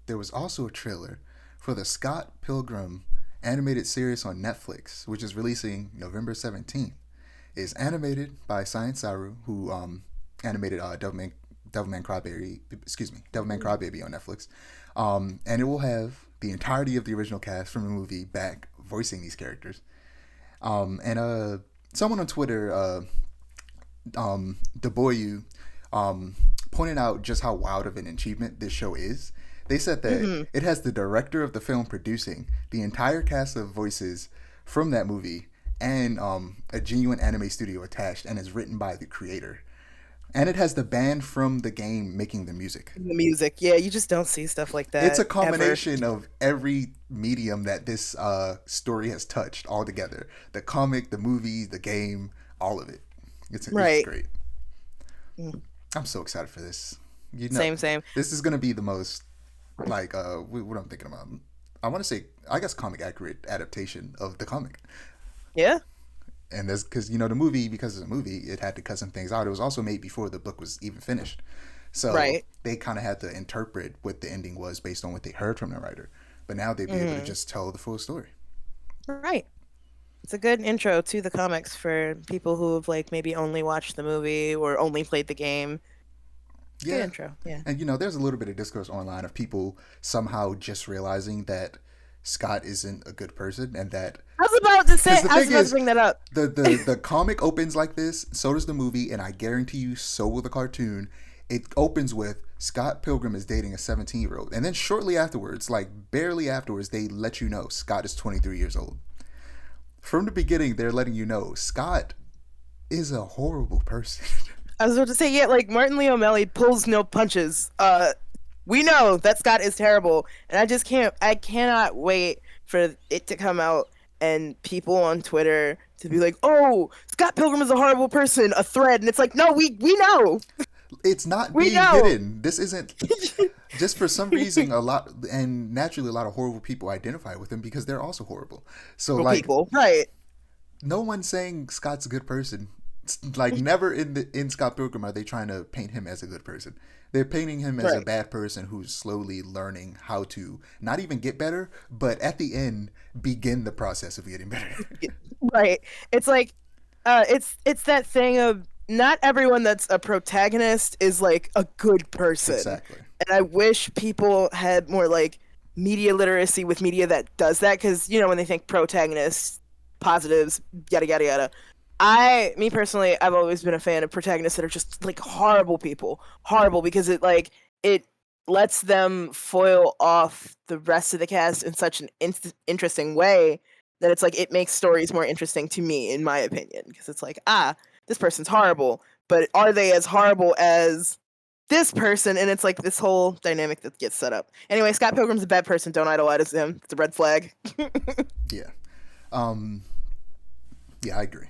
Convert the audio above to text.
there was also a trailer for the Scott Pilgrim animated series on Netflix, which is releasing November 17th. It's animated by Science Saru, who animated Devilman Crybaby, Devilman Crybaby on Netflix. And it will have the entirety of the original cast from the movie back voicing these characters. And someone on Twitter, Deboyu, pointed out just how wild of an achievement this show is. They said that it has the director of the film producing the entire cast of voices from that movie and a genuine anime studio attached, and is written by the creator. And it has the band from the game making the music. The music, yeah, you just don't see stuff like that. It's a combination of every medium that this story has touched all together. The comic, the movie, the game, all of it. It's great. I'm so excited for this. Same. This is going to be the most, like, what I'm thinking about. I want to say, I guess, comic accurate adaptation of the comic. Yeah. And there's, because, the movie, because it's a movie, it had to cut some things out. It was also made before the book was even finished. So they kind of had to interpret what the ending was based on what they heard from the writer. But now they'd be able to just tell the full story. Right. It's a good intro to the comics for people who have, like, maybe only watched the movie or only played the game. Yeah. Good intro, yeah. And, there's a little bit of discourse online of people somehow just realizing that Scott isn't a good person, and that I was about to bring that up. The comic opens like this, so does the movie, and I guarantee you, so will the cartoon. It opens with Scott Pilgrim is dating a 17-year-old, and then shortly afterwards, like barely afterwards, they let you know Scott is 23 years old. From the beginning, they're letting you know Scott is a horrible person. I was about to say, yeah, like Martin Lee O'Malley pulls no punches. We know that Scott is terrible, and I cannot wait for it to come out and people on Twitter to be like, "Oh, Scott Pilgrim is a horrible person," a thread, and it's like, no, we know. It's not being hidden. This isn't just for some reason a lot, and naturally a lot of horrible people identify with him because they're also horrible. So people, right? No one's saying Scott's a good person. Like, never in Scott Pilgrim are they trying to paint him as a good person. They're painting him as a bad person who's slowly learning how to not even get better, but at the end begin the process of getting better. Right. It's like, it's that thing of not everyone that's a protagonist is like a good person. Exactly. And I wish people had more like media literacy with media that does that, because when they think protagonists, positives, yada yada yada. Me personally, I've always been a fan of protagonists that are just like horrible people. Horrible because it lets them foil off the rest of the cast in such an interesting way that it's like it makes stories more interesting to me, in my opinion. Because it's like, this person's horrible, but are they as horrible as this person? And it's like this whole dynamic that gets set up. Anyway, Scott Pilgrim's a bad person. Don't idolize him. It's a red flag. Yeah. Yeah, I agree.